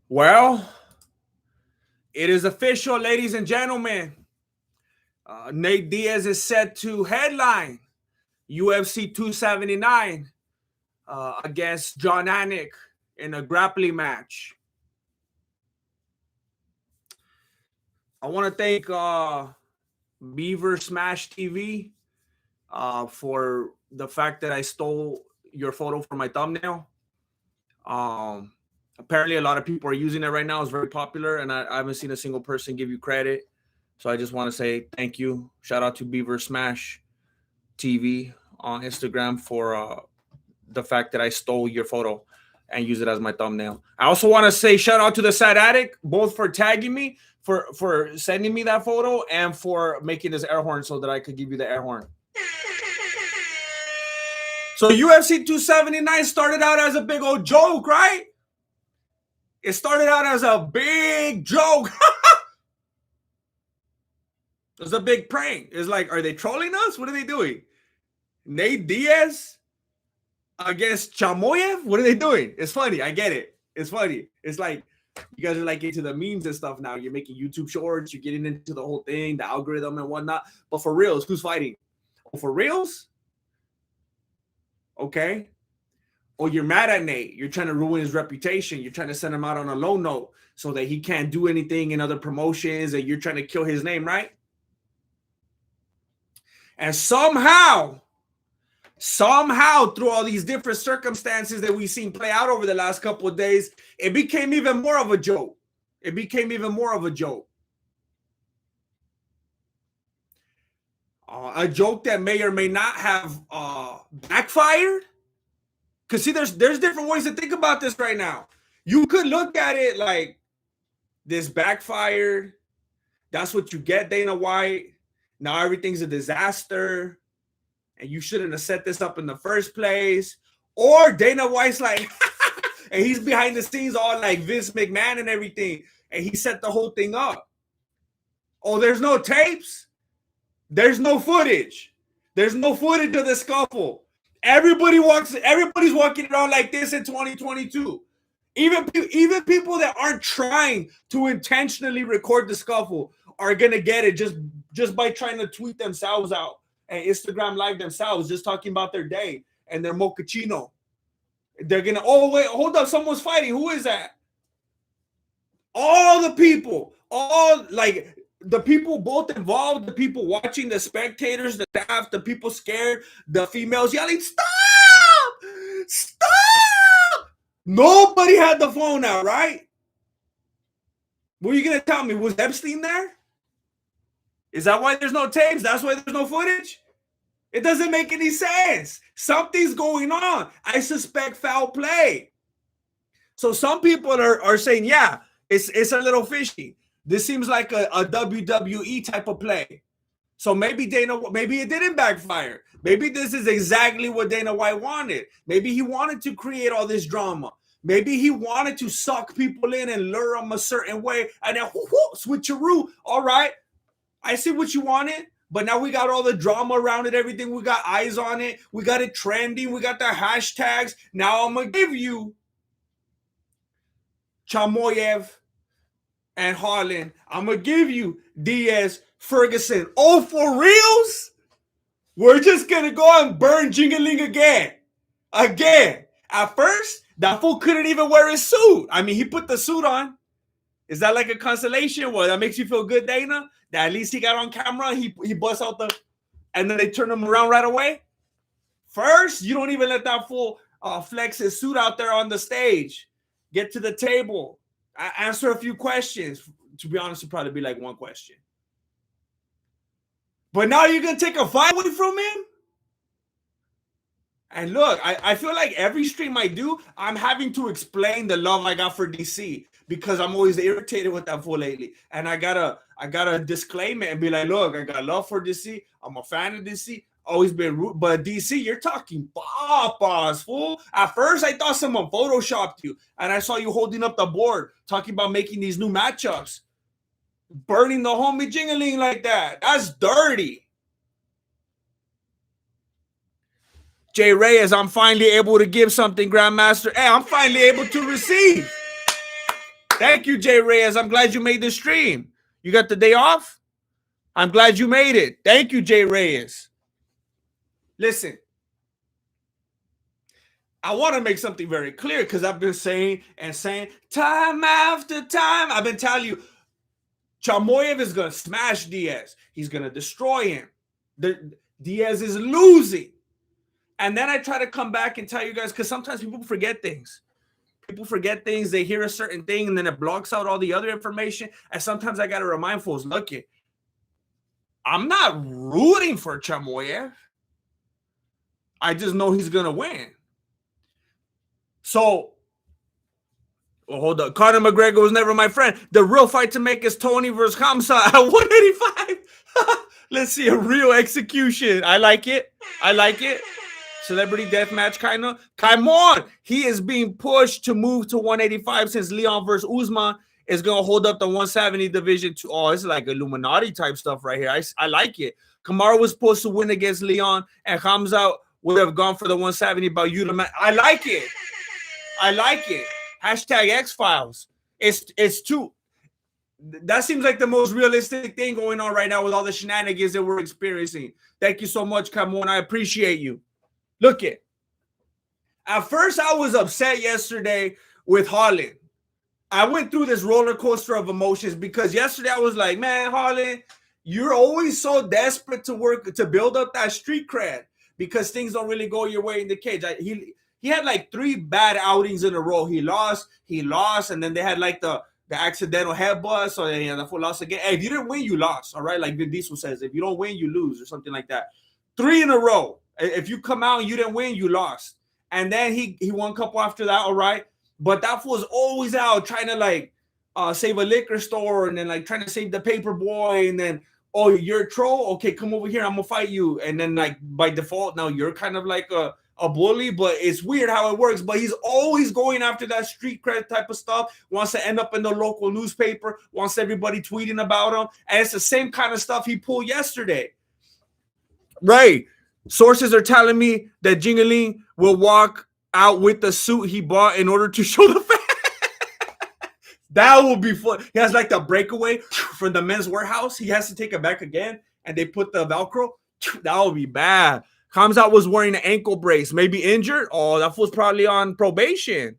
Well, it is official, ladies and gentlemen. Nate Diaz is set to headline UFC 279 against Jon Anik in a grappling match. I want to thank Beaver Smash TV for the fact that I stole your photo for my thumbnail. Apparently, a lot of people are using it right now. It's very popular, and I haven't seen a single person give you credit. So I just want to say thank you. Shout out to Beaver Smash TV on Instagram for the fact that I stole your photo and use it as my thumbnail. I also want to say shout out to the Sad Addict, both for tagging me, for sending me that photo, and for making this air horn so that I could give you the air horn. So UFC 279 started out as a big old joke, right? It started out as a big joke. It was a big prank. It's like, are they trolling us? What are they doing? Nate Diaz against Chimaev? What are they doing? It's funny. I get it. It's funny. It's like you guys are like into the memes and stuff now. You're making YouTube shorts. You're getting into the whole thing, the algorithm and whatnot. But for reals, who's fighting? Oh, for reals? Okay. Oh, you're mad at Nate. You're trying to ruin his reputation. You're trying to send him out on a low note so that he can't do anything in other promotions, and you're trying to kill his name, right? And somehow, through all these different circumstances that we've seen play out over the last couple of days, it became even more of a joke. It became even more of a joke. A joke that may or may not have backfired. Because see, there's different ways to think about this right now. You could look at it like this backfired. That's what you get, Dana White. Now everything's a disaster. And you shouldn't have set this up in the first place. Or Dana White's like, and he's behind the scenes all like Vince McMahon and everything. And he set the whole thing up. Oh, there's no tapes? There's no footage. There's no footage of the scuffle. Everybody's walking around like this in 2022. Even people that aren't trying to intentionally record the scuffle are gonna get it just by trying to tweet themselves out and Instagram live themselves, just talking about their day and their mochaccino. They're gonna, oh wait, hold up, someone's fighting. Who is that? All the people, all like the people both involved, the people watching, the spectators, the staff, the people scared, the females yelling, stop! Stop! Nobody had the phone out, right? What are you gonna tell me? Was Epstein there? Is that why there's no tapes? That's why there's no footage? It doesn't make any sense. Something's going on. I suspect foul play. So some people are saying, yeah, it's a little fishy. This seems like a WWE type of play. So maybe it didn't backfire. Maybe this is exactly what Dana White wanted. Maybe he wanted to create all this drama. Maybe he wanted to suck people in and lure them a certain way. And then switcheroo. All right, I see what you wanted. But now we got all the drama around it, everything. We got eyes on it. We got it trending. We got the hashtags. Now I'm going to give you Chimaev and Holland. I'm going to give you Diaz, Ferguson. Oh, for reals? We're just going to go and burn Jingling again. Again. At first, that fool couldn't even wear his suit. I mean, he put the suit on. Is that like a consolation? Well, that makes you feel good, Dana? That at least he got on camera. He busts out the... And then they turn him around right away? First, you don't even let that fool flex his suit out there on the stage. Get to the table. Answer a few questions. To be honest, it'd probably be like one question. But now you're going to take a fight away from him? And look, I feel like every stream I do, I'm having to explain the love I got for DC because I'm always irritated with that fool lately. And I gotta disclaim it and be like, look, I got love for DC. I'm a fan of DC. Always been rude. But DC, you're talking papas, fool. At first, I thought someone photoshopped you. And I saw you holding up the board, talking about making these new matchups. Burning the homie Jingling like that. That's dirty. Jay Reyes, I'm finally able to give something, Grandmaster. Hey, I'm finally able to receive. Thank you, Jay Reyes. I'm glad you made the stream. You got the day off? I'm glad you made it. Thank you, Jay Reyes. Listen, I want to make something very clear because I've been saying time after time. I've been telling you, Chimaev is going to smash Diaz. He's going to destroy him. Diaz is losing. And then I try to come back and tell you guys, because sometimes people forget things. People forget things. They hear a certain thing, and then it blocks out all the other information. And sometimes I got to remind folks, look, I'm not rooting for Chimaev. I just know he's going to win. So, hold up. Conor McGregor was never my friend. The real fight to make is Tony versus Khamzat at 185. Let's see a real execution. I like it. Celebrity deathmatch, kind of. Come on. He is being pushed to move to 185 since Leon versus Usman is going to hold up the 170 division. Oh, it's like Illuminati type stuff right here. I like it. Kamaru was supposed to win against Leon, and Khamzat would have gone for the 170, but I like it. Hashtag X-Files. It's too. That seems like the most realistic thing going on right now with all the shenanigans that we're experiencing. Thank you so much, Camon. I appreciate you. Look it. At first, I was upset yesterday with Holland. I went through this roller coaster of emotions because yesterday I was like, man, Holland, you're always so desperate to build up that street cred because things don't really go your way in the cage. He had like 3 bad outings in a row. He lost, and then they had like the accidental headbutt, so the full loss again. Hey, if you didn't win, you lost, all right? Like Vin Diesel says, if you don't win, you lose, or something like that. 3 in a row. If you come out and you didn't win, you lost. And then he won a couple after that, all right? But that fool's always out trying to like save a liquor store, and then like trying to save the paper boy, and then, oh, you're a troll? Okay, come over here, I'm gonna fight you. And then like by default, now you're kind of like a bully, but it's weird how it works. But he's always going after that street cred type of stuff, wants to end up in the local newspaper, wants everybody tweeting about him. And it's the same kind of stuff he pulled yesterday. Right. Sources are telling me that Jingaling will walk out with the suit he bought in order to show the fans. That will be fun. He has like the breakaway from the Men's Warehouse. He has to take it back again, and they put the Velcro. That would be bad. Khamzat was wearing an ankle brace, maybe injured. Oh, that fool's probably on probation.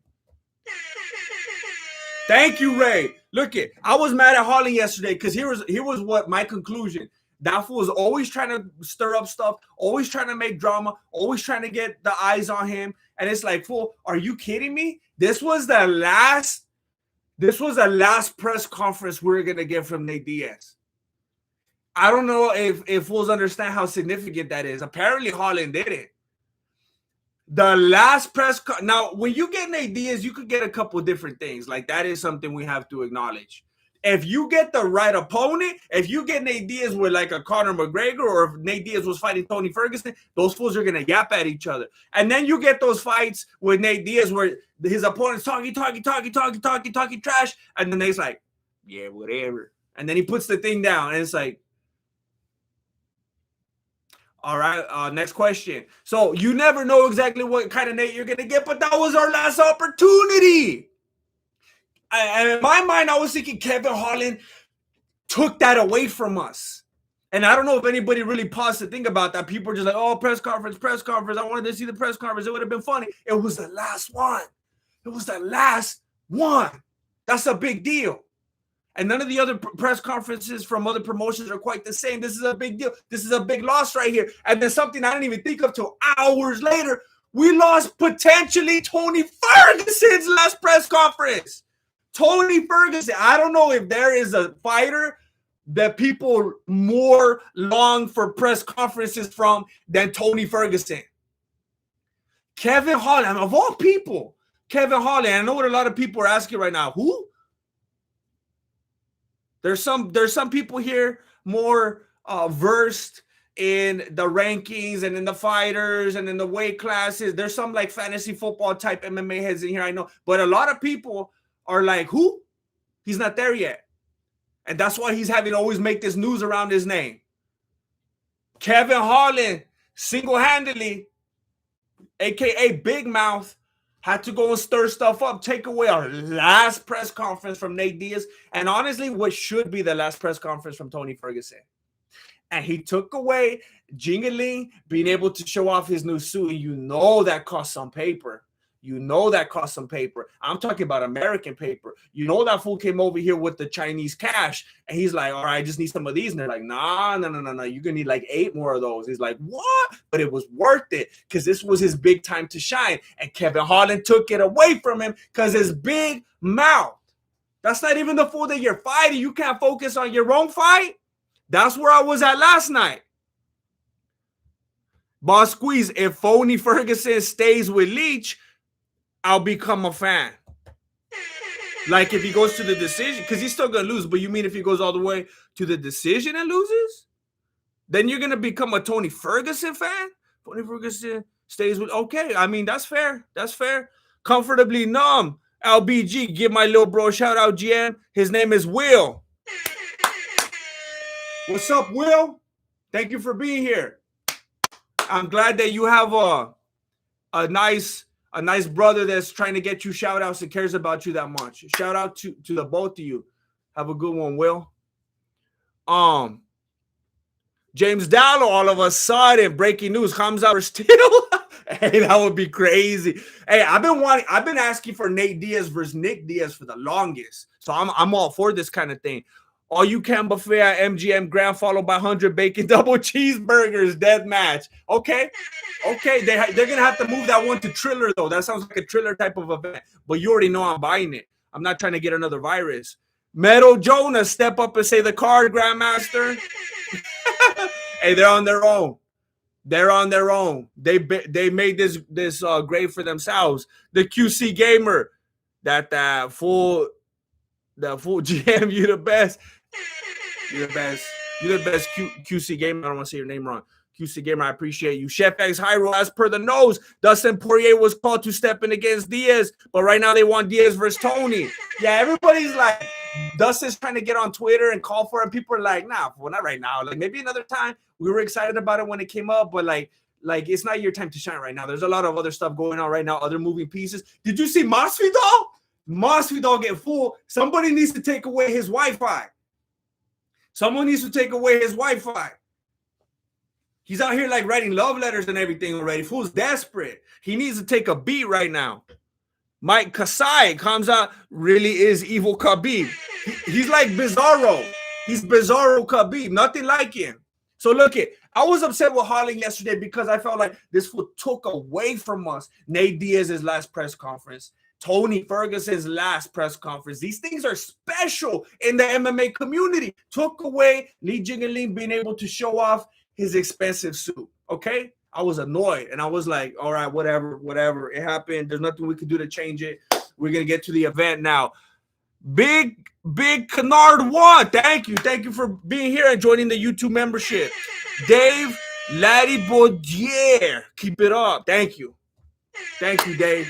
Thank you, Ray. Look it. I was mad at Holland yesterday because here was what my conclusion. That fool was always trying to stir up stuff, always trying to make drama, always trying to get the eyes on him. And it's like, fool, are you kidding me? This was the last press conference we're gonna get from Nate Diaz. I don't know if fools understand how significant that is. Apparently, Holland did it. The last now, when you get Nate Diaz, you could get a couple different things. Like, that is something we have to acknowledge. If you get the right opponent, if you get Nate Diaz with like a Conor McGregor, or if Nate Diaz was fighting Tony Ferguson, those fools are going to yap at each other. And then you get those fights with Nate Diaz where his opponent's talking trash, and then Nate's like, yeah, whatever. And then he puts the thing down, and it's like, all right, next question. So you never know exactly what kind of Nate you're going to get, but that was our last opportunity. And in my mind, I was thinking Kevin Holland took that away from us. And I don't know if anybody really paused to think about that. People are just like, oh, press conference. I wanted to see the press conference. It would have been funny. It was the last one. That's a big deal. And none of the other press conferences from other promotions are quite the same. This is a big deal. This is a big loss right here. And then something I didn't even think of till hours later, we lost potentially Tony Ferguson's last press conference. Tony Ferguson. I don't know if there is a fighter that people more long for press conferences from than Tony Ferguson. Kevin Holland, of all people, Kevin Holland. I know what a lot of people are asking right now. Who? There's some people here more versed in the rankings and in the fighters and in the weight classes. There's some like fantasy football type MMA heads in here, I know. But a lot of people are like, who? He's not there yet. And that's why he's having to always make this news around his name. Kevin Holland, single-handedly, a.k.a. Big Mouth, Had to go and stir stuff up, take away our last press conference from Nate Diaz, and honestly, what should be the last press conference from Tony Ferguson. And he took away Jingaling being able to show off his new suit. And you know that cost some paper. You know that cost some paper. I'm talking about American paper. You know that fool came over here with the Chinese cash, and he's like, all right, I just need some of these. And they're like, nah, no. You're going to need like 8 more of those. He's like, what? But it was worth it because this was his big time to shine. And Kevin Holland took it away from him because his big mouth. That's not even the fool that you're fighting. You can't focus on your own fight. That's where I was at last night. Boss Squeeze, if Tony Ferguson stays with Leach, I'll become a fan. Like if he goes to the decision, because he's still going to lose, but you mean if he goes all the way to the decision and loses? Then you're going to become a Tony Ferguson fan? Tony Ferguson stays with, okay, I mean, that's fair. That's fair. Comfortably numb. LBG, give my little bro a shout out, GM. His name is Will. What's up, Will? Thank you for being here. I'm glad that you have a nice brother that's trying to get you shout outs and cares about you that much. Shout out to the both of you. Have a good one, Will. James Dallo, all of a sudden, breaking news, Khamzat still. Hey, that would be crazy. Hey, I've been asking for Nate Diaz versus Nick Diaz for the longest. So I'm all for this kind of thing. All you can buffet at MGM Grand followed by 100 bacon double cheeseburgers death match. Okay. They're gonna have to move that one to Triller though. That sounds like a Triller type of event. But you already know I'm buying it. I'm not trying to get another virus. Meadow Jonah, step up and say the card, Grandmaster. Hey, they're on their own. They're on their own. They made this grade for themselves. The QC gamer, that full GM, you the best. You're the best. You're the best QC gamer. I don't want to say your name wrong. QC gamer, I appreciate you. Chef X Hyro, as per the nose, Dustin Poirier was called to step in against Diaz, but right now they want Diaz versus Tony. Yeah, everybody's like, Dustin's trying to get on Twitter and call for it. People are like, nah, well, not right now. Like maybe another time. We were excited about it when it came up, but like it's not your time to shine right now. There's a lot of other stuff going on right now, other moving pieces. Did you see Masvidal? Masvidal get full. Somebody needs to take away his Wi-Fi. Someone needs to take away his Wi-Fi. He's out here like writing love letters and everything already. Fool's desperate. He needs to take a beat right now. Mike Kasai comes out, really is evil Khabib. He's like Bizarro. He's Bizarro Khabib. Nothing like him. So look it. I was upset with Holland yesterday because I felt like this fool took away from us Nate Diaz's last press conference. Tony Ferguson's last press conference. These things are special in the MMA community. Took away Li Jingaling being able to show off his expensive suit. Okay? I was annoyed and I was like, all right, whatever. It happened. There's nothing we can do to change it. We're going to get to the event now. Big Kennard 1. Thank you. Thank you for being here and joining the YouTube membership. Dave Laddie Baudier. Keep it up. Thank you. Thank you, Dave.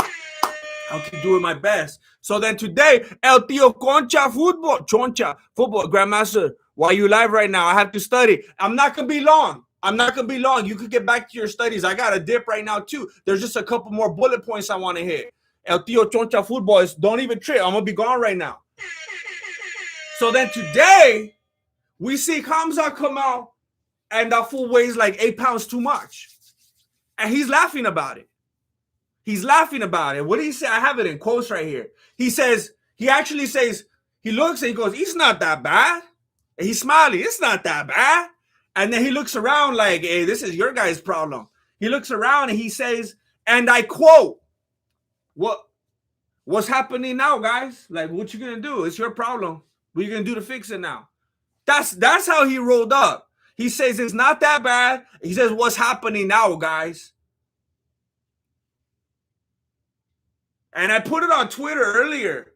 I'll keep doing my best. So then today, El Tio Choncha Football, Grandmaster, why are you live right now? I have to study. I'm not going to be long. You could get back to your studies. I got a dip right now, too. There's just a couple more bullet points I want to hit. El Tio Choncha Football, don't even trip. I'm going to be gone right now. So then today, we see Khamzat come out, and that fool weighs like 8 pounds too much. And he's laughing about it. What did he say? I have it in quotes right here. He actually says, he looks and he goes, it's not that bad. And he's smiling. It's not that bad. And then he looks around like, hey, this is your guy's problem. He looks around and he says, and I quote, what's happening now, guys? Like, what you going to do? It's your problem. What are you going to do to fix it now? That's how he rolled up. He says, it's not that bad. He says, what's happening now, guys? And I put it on Twitter earlier.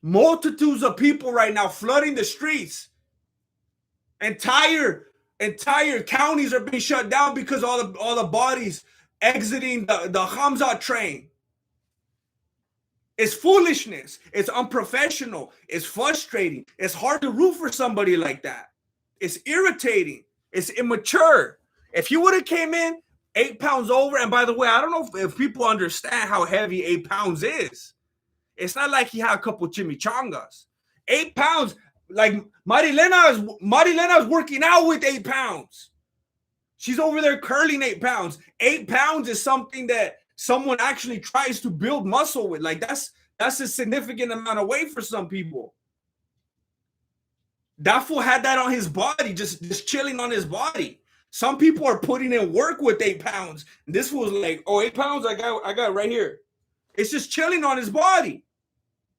Multitudes of people right now flooding the streets. Entire counties are being shut down because all the bodies exiting the Khamzat train. It's foolishness. It's unprofessional. It's frustrating. It's hard to root for somebody like that. It's irritating. It's immature. If you would have came in 8 pounds over. And by the way, I don't know if people understand how heavy 8 pounds is. It's not like he had a couple chimichangas. 8 pounds, like Marilena is working out with 8 pounds. She's over there curling 8 pounds. 8 pounds is something that someone actually tries to build muscle with. Like that's a significant amount of weight for some people. That fool had that on his body, just chilling on his body. Some people are putting in work with 8 pounds. And this fool's like, oh, 8 pounds, I got it right here. It's just chilling on his body.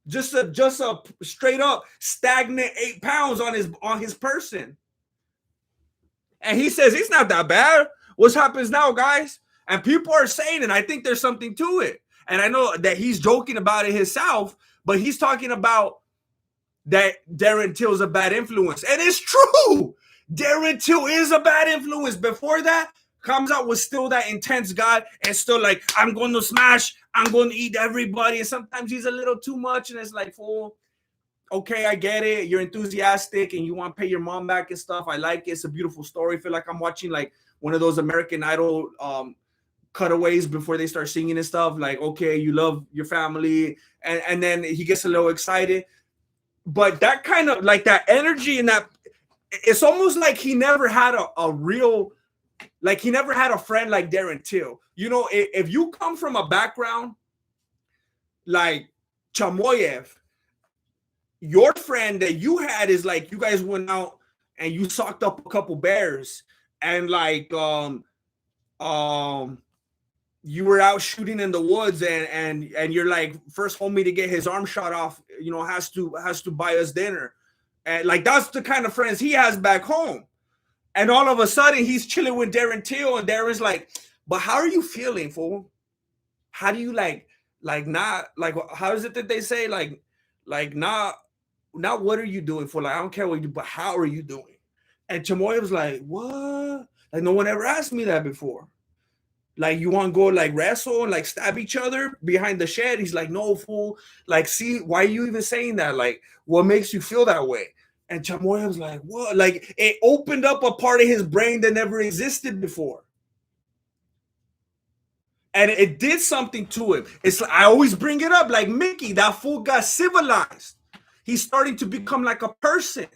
Just a straight up stagnant 8 pounds on his person. And he says it's not that bad. What happens now, guys? And people are saying, and I think there's something to it. And I know that he's joking about it himself, but he's talking about that Darren Till's a bad influence. And it's true. Darren Till is a bad influence. Before that, Khamzat was still that intense guy and still like, I'm going to smash, I'm going to eat everybody. And sometimes he's a little too much, and it's like, fool, okay, I get it. You're enthusiastic and you want to pay your mom back and stuff. I like it. It's a beautiful story. I feel like I'm watching like one of those American Idol cutaways before they start singing and stuff. Like, okay, you love your family. And then he gets a little excited. But that kind of like that energy and that, it's almost like he never had a real, like he never had a friend like Darren Till. You know, if you come from a background like Chimaev, your friend that you had is like you guys went out and you socked up a couple bears and like you were out shooting in the woods and you're like first homie to get his arm shot off, you know, has to buy us dinner. And like that's the kind of friends he has back home. And all of a sudden he's chilling with Darren Till, and Darren's like, but how are you feeling, fool? How do you like not like, how is it that they say like not what are you doing for? Like, I don't care what you do, but how are you doing? And Chimaev was like, what? Like, no one ever asked me that before. Like, you want to go like wrestle and like stab each other behind the shed? He's like, no, fool. Like, see, why are you even saying that? Like, what makes you feel that way? And Chimaev was like, what? Like, it opened up a part of his brain that never existed before. And it did something to him. It's like, I always bring it up, like Mickey, that fool got civilized. He's starting to become like a person.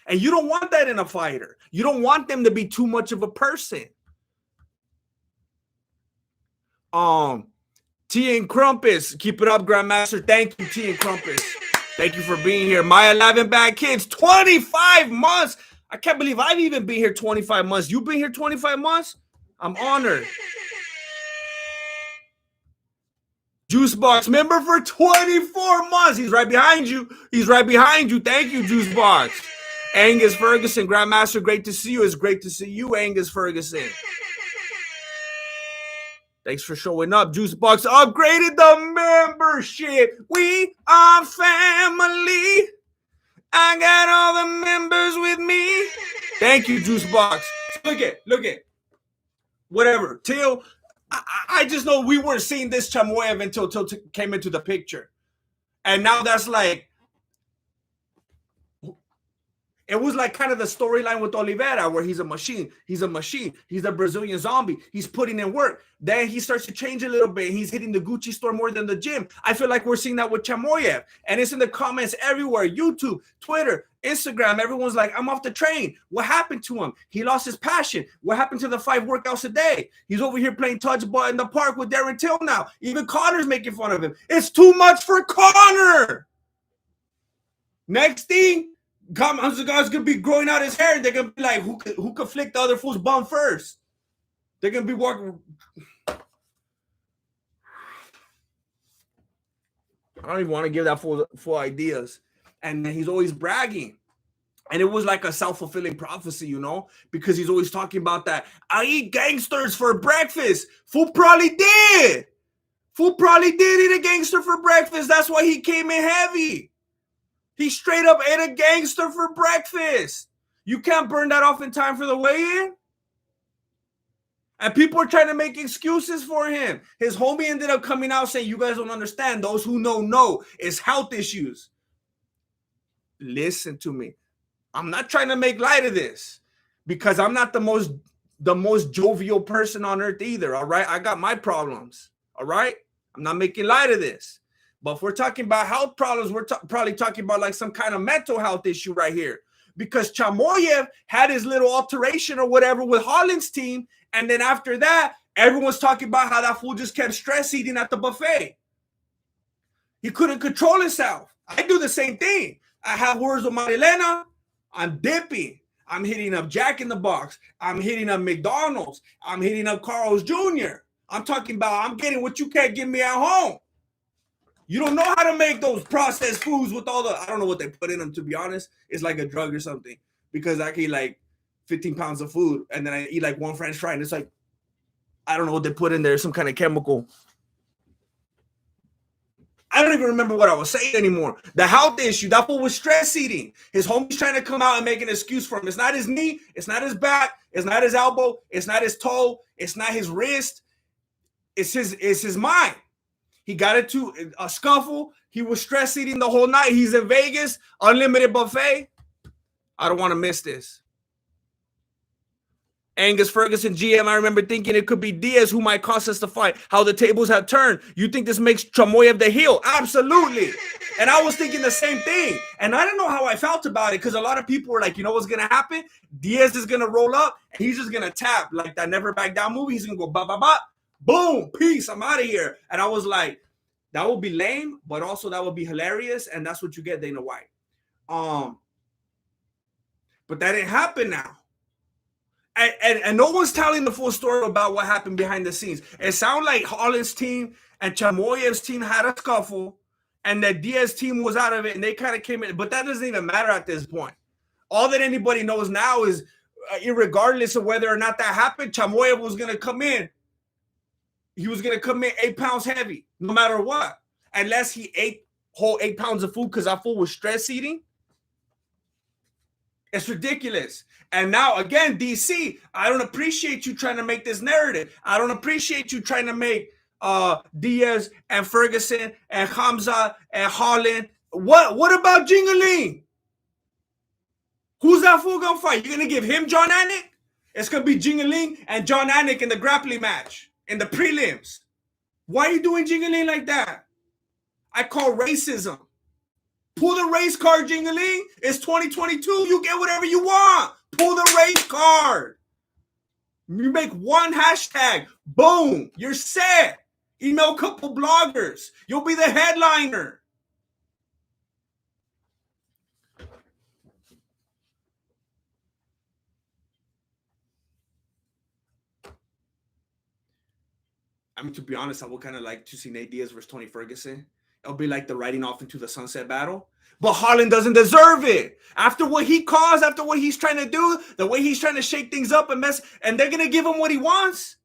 And you don't want that in a fighter. You don't want them to be too much of a person. T and Crumpus, keep it up, Grandmaster. Thank you, T and Crumpus. Thank you for being here. My 11 Bad Kids, 25 months. I can't believe I've even been here 25 months. You've been here 25 months? I'm honored. Juicebox member for 24 months. He's right behind you. He's right behind you. Thank you, Juicebox. Angus Ferguson, Grandmaster, great to see you. It's great to see you, Angus Ferguson. Thanks for showing up. Juicebox upgraded the membership. We are family. I got all the members with me. Thank you, Juicebox. Look at. Whatever. Till, I just know we weren't seeing this Chimaev until came into the picture. And now that's like, it was like kind of the storyline with Oliveira where he's a machine. He's a machine. He's a Brazilian zombie. He's putting in work. Then he starts to change a little bit. He's hitting the Gucci store more than the gym. I feel like we're seeing that with Chimaev. And it's in the comments everywhere. YouTube, Twitter, Instagram. Everyone's like, I'm off the train. What happened to him? He lost his passion. What happened to the 5 workouts a day? He's over here playing touch ball in the park with Darren Till now. Even Connor's making fun of him. It's too much for Connor. Next thing, Khamzat guy's gonna be growing out his hair. They're gonna be like, who could flick the other fool's bum first? They're gonna be walking. I don't even want to give that full ideas. And he's always bragging. And it was like a self-fulfilling prophecy, you know, because he's always talking about that. I eat gangsters for breakfast. Fool probably did. Fool probably did eat a gangster for breakfast. That's why he came in heavy. He straight up ate a gangster for breakfast. You can't burn that off in time for the weigh-in. And people are trying to make excuses for him. His homie ended up coming out saying, you guys don't understand. Those who know. It's health issues. Listen to me. I'm not trying to make light of this because I'm not the most the most jovial person on earth either, all right? I got my problems, all right? I'm not making light of this. But if we're talking about health problems, we're probably talking about like some kind of mental health issue right here. Because Chimaev had his little alteration or whatever with Holland's team, and then after that, everyone's talking about how that fool just kept stress eating at the buffet. He couldn't control himself. I do the same thing. I have words with Marilena. I'm dipping. I'm hitting up Jack in the Box. I'm hitting up McDonald's. I'm hitting up Carl's Jr. I'm talking about I'm getting what you can't give me at home. You don't know how to make those processed foods with all the, I don't know what they put in them, to be honest. It's like a drug or something. Because I can eat like 15 pounds of food and then I eat like one French fry and it's like, I don't know what they put in there, some kind of chemical. I don't even remember what I was saying anymore. The health issue, that fool was stress eating. His homie's trying to come out and make an excuse for him. It's not his knee. It's not his back. It's not his elbow. It's not his toe. It's not his wrist. It's his mind. He got into a scuffle. He was stress eating the whole night. He's in Vegas, unlimited buffet. I don't want to miss this. Angus Ferguson, GM, I remember thinking it could be Diaz who might cost us the fight. How the tables have turned. You think this makes Chimaev the heel? Absolutely. And I was thinking the same thing. And I don't know how I felt about it because a lot of people were like, you know what's going to happen? Diaz is going to roll up and he's just going to tap like that Never Back Down movie. He's going to go ba ba ba. Boom. Peace. I'm out of here. And I was like, that would be lame, but also that would be hilarious. And that's what you get, Dana White. But that didn't happen now. And no one's telling the full story about what happened behind the scenes. It sounds like Holland's team and Chimaev's team had a scuffle and that Diaz team was out of it and they kind of came in. But that doesn't even matter at this point. All that anybody knows now is, irregardless of whether or not that happened, Chimaev was going to come in. He was going to come in 8 pounds heavy, no matter what. Unless he ate whole 8 pounds of food because that fool was stress eating. It's ridiculous. And now, again, DC, I don't appreciate you trying to make this narrative. I don't appreciate you trying to make Diaz and Ferguson and Khamzat and Holland. What about Jingaling? Who's that fool going to fight? You're going to give him Jon Anik? It's going to be Jingaling and Jon Anik in the grappling match, in the prelims. Why are you doing Jingaling like that? I call racism. Pull the race card, Jingaling. It's 2022. You get whatever you want. Pull the race card. You make one hashtag. Boom. You're set. Email a couple bloggers. You'll be the headliner. I mean, to be honest, I would kind of like to see Nate Diaz versus Tony Ferguson. It'll be like the riding off into the sunset battle. But Holland doesn't deserve it. After what he caused, after what he's trying to do, the way he's trying to shake things up and mess, and they're going to give him what he wants.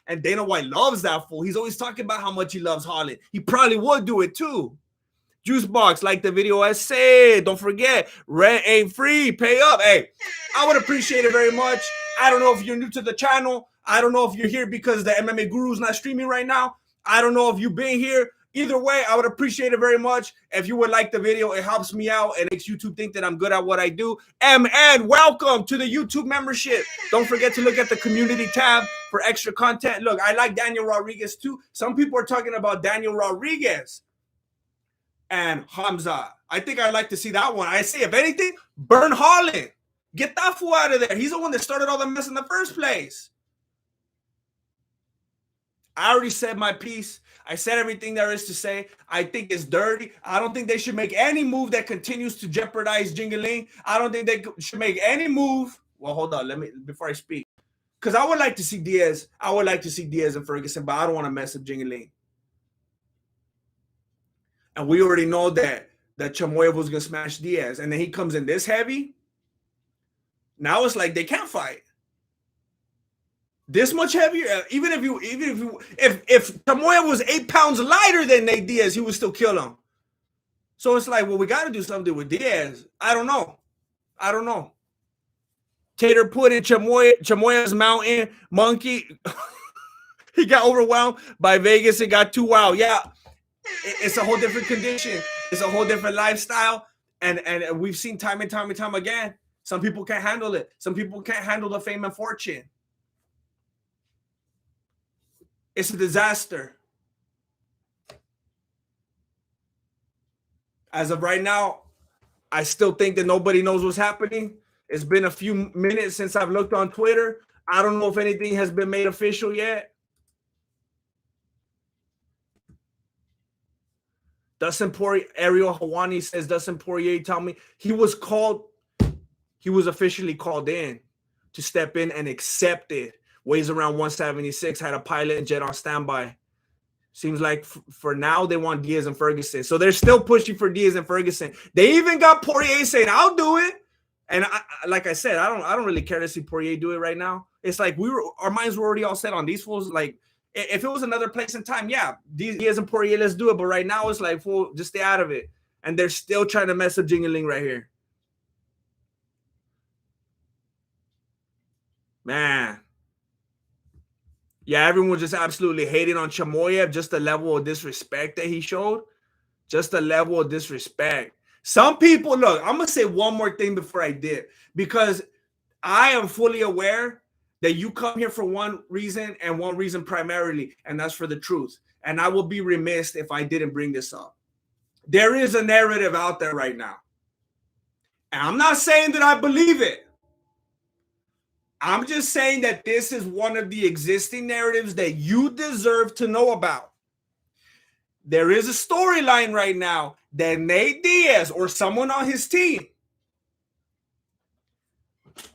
And Dana White loves that fool. He's always talking about how much he loves Holland. He probably would do it too. Juicebox, like the video I said. Don't forget, rent ain't free. Pay up. Hey, I would appreciate it very much. I don't know if you're new to the channel. I don't know if you're here because the MMA Guru's not streaming right now. I don't know if you've been here. Either way, I would appreciate it very much. If you would like the video, it helps me out. It makes YouTube think that I'm good at what I do. And welcome to the YouTube membership. Don't forget to look at the community tab for extra content. Look, I like Daniel Rodriguez too. Some people are talking about Daniel Rodriguez and Khamzat. I think I'd like to see that one. I say, if anything, burn Holland. Get that fool out of there. He's the one that started all the mess in the first place. I already said my piece. I said everything there is to say. I think it's dirty. I don't think they should make any move that continues to jeopardize Jingaling. I don't think they should make any move. Well, hold on. Before I speak. Because I would like to see Diaz. I would like to see Diaz and Ferguson, but I don't want to mess up Jingaling. And we already know that Chimaev was going to smash Diaz. And then he comes in this heavy. Now it's like they can't fight. This much heavier, even if Chimaev was 8 pounds lighter than Nate Diaz, he would still kill him. So it's like, well, we got to do something with Diaz. I don't know. Tater put in Chimaev's mountain monkey. He got overwhelmed by Vegas and got too wild. Yeah, it's a whole different condition. It's a whole different lifestyle, and we've seen time and time again. Some people can't handle it. Some people can't handle the fame and fortune. It's a disaster. As of right now, I still think that nobody knows what's happening. It's been a few minutes since I've looked on Twitter. I don't know if anything has been made official yet. Dustin Poirier, Ariel Hawani says Dustin Poirier told me he was officially called in to step in and accept it. Weighs around 176, had a pilot and jet on standby. Seems like for now they want Diaz and Ferguson. So they're still pushing for Diaz and Ferguson. They even got Poirier saying, I'll do it. And like I said, I don't really care to see Poirier do it right now. It's like our minds were already all set on these fools. Like, if it was another place and time, yeah, Diaz and Poirier, let's do it. But right now it's like, fool, just stay out of it. And they're still trying to mess up Jingling right here. Man. Yeah, everyone was just absolutely hating on Chimaev, just the level of disrespect that he showed. Just the level of disrespect. Some people, look, I'm going to say one more thing before I dip, because I am fully aware that you come here for one reason and one reason primarily, and that's for the truth. And I will be remiss if I didn't bring this up. There is a narrative out there right now. And I'm not saying that I believe it. I'm just saying that this is one of the existing narratives that you deserve to know about. There is a storyline right now that Nate Diaz or someone on his team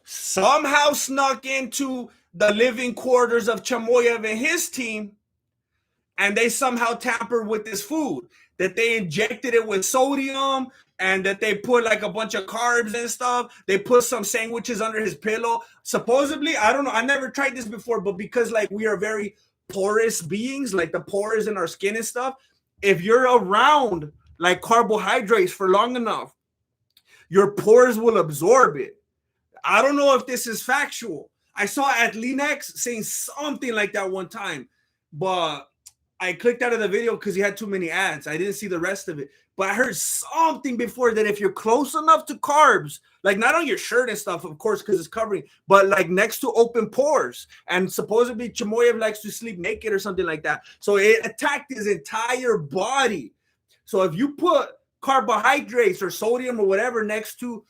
somehow snuck into the living quarters of Chimaev and his team, and they somehow tampered with this food, that they injected it with sodium, and that they put like a bunch of carbs and stuff. They put some sandwiches under his pillow. Supposedly, I don't know. I never tried this before, but because like we are very porous beings, like the pores in our skin and stuff, if you're around like carbohydrates for long enough, your pores will absorb it. I don't know if this is factual. I saw Atlenex saying something like that one time, but I clicked out of the video because he had too many ads. I didn't see the rest of it. But I heard something before that if you're close enough to carbs, like not on your shirt and stuff, of course, because it's covering, but like next to open pores. And supposedly Chimaev likes to sleep naked or something like that. So it attacked his entire body. So if you put carbohydrates or sodium or whatever next to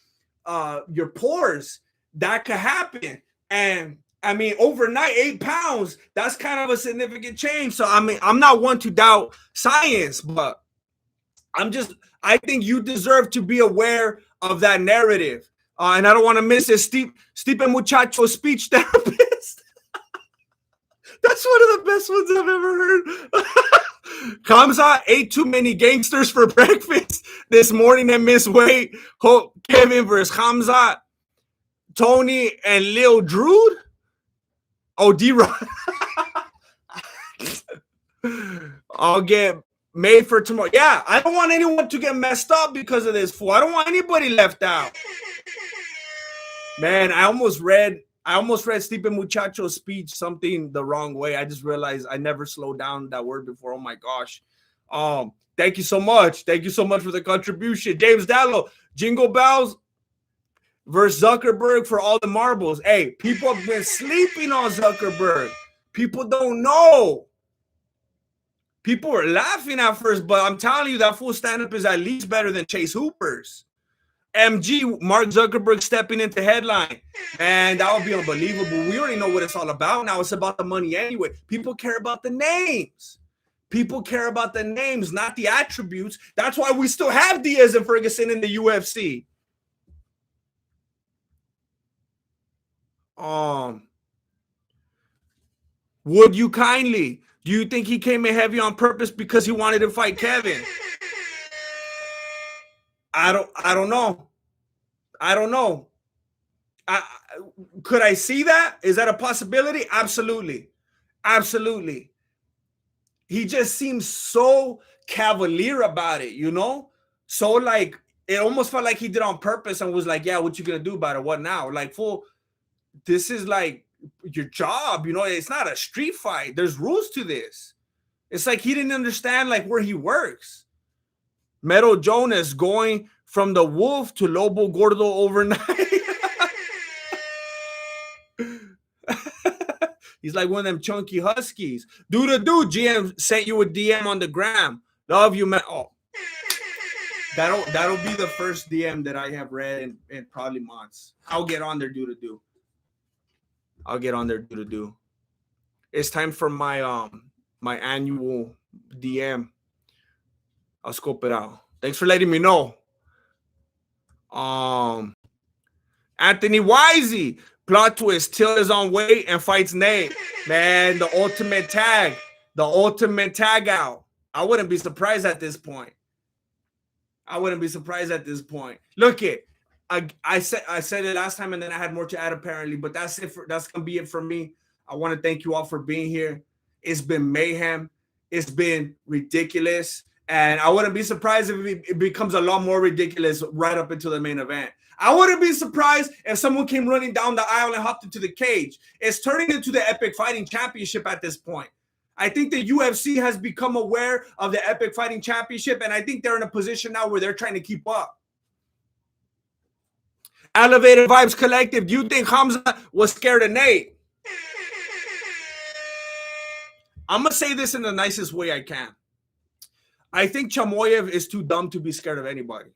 your pores, that could happen. And I mean, overnight, 8 pounds, that's kind of a significant change. So, I mean, I'm not one to doubt science, but I think you deserve to be aware of that narrative. And I don't want to miss it. Stipe Muchacho, speech therapist. That's one of the best ones I've ever heard. Khamzat ate too many gangsters for breakfast this morning and missed weight. Hope Kevin versus Khamzat. Tony and Lil Drude. Oh, D-Rod. I'll get made for tomorrow. Yeah, I don't want anyone to get messed up because of this fool. I don't want anybody left out. Man, I almost read Stipe Muchacho's speech something the wrong way. I just realized I never slowed down that word before. Oh my gosh. Thank you so much. Thank you so much for the contribution. James Dallo, Jingle Bells versus Zuckerberg for all the marbles. Hey, people have been sleeping on Zuckerberg. People don't know. People were laughing at first, but I'm telling you, that full stand-up is at least better than Chase Hooper's. MG, Mark Zuckerberg stepping into headline. Man, that would be unbelievable. We already know what it's all about now. It's about the money anyway. People care about the names. People care about the names, not the attributes. That's why we still have Diaz and Ferguson in the UFC. Would you kindly? Do you think he came in heavy on purpose because he wanted to fight Kevin? I don't know. I don't know. Could I see that? Is that a possibility? Absolutely. Absolutely. He just seems so cavalier about it, you know? So like, it almost felt like he did on purpose and was like, yeah, what you gonna do about it? What now? Like, fool, this is like your job, you know? It's not a street fight. There's rules to this. It's like he didn't understand like where he works. Metal Jonas going from the wolf to Lobo Gordo overnight. He's like one of them chunky huskies. Do GM sent you a DM on the gram. Love you, man. Oh, that'll be the first DM that I have read in probably months. I'll get on there, do. I'll get on there, do. It's time for my my annual DM. I'll scope it out. Thanks for letting me know. Anthony Wisey, plot twist, Till is on weight and fights Nate. Man, the ultimate tag out. I wouldn't be surprised at this point. Look it. I said it last time and then I had more to add apparently, but that's gonna be it for me. I want to thank you all for being here. It's been mayhem. It's been ridiculous. And I wouldn't be surprised if it becomes a lot more ridiculous right up until the main event. I wouldn't be surprised if someone came running down the aisle and hopped into the cage. It's turning into the Epic Fighting Championship at this point. I think the UFC has become aware of the Epic Fighting Championship, and I think they're in a position now where they're trying to keep up. Elevated Vibes Collective, do you think Khamzat was scared of Nate? I'm going to say this in the nicest way I can. I think Chimaev is too dumb to be scared of anybody.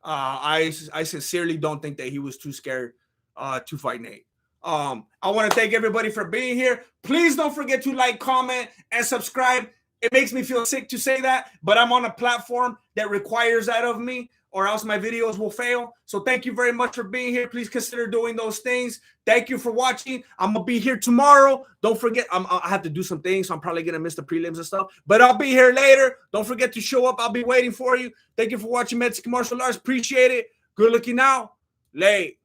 I sincerely don't think that he was too scared to fight Nate. I want to thank everybody for being here. Please don't forget to like, comment, and subscribe. It makes me feel sick to say that, but I'm on a platform that requires that of me, or else my videos will fail. So thank you very much for being here. Please consider doing those things. Thank you for watching. I'm going to be here tomorrow. Don't forget, I have to do some things, so I'm probably going to miss the prelims and stuff. But I'll be here later. Don't forget to show up. I'll be waiting for you. Thank you for watching Mexican Martial Arts. Appreciate it. Good looking out. Late.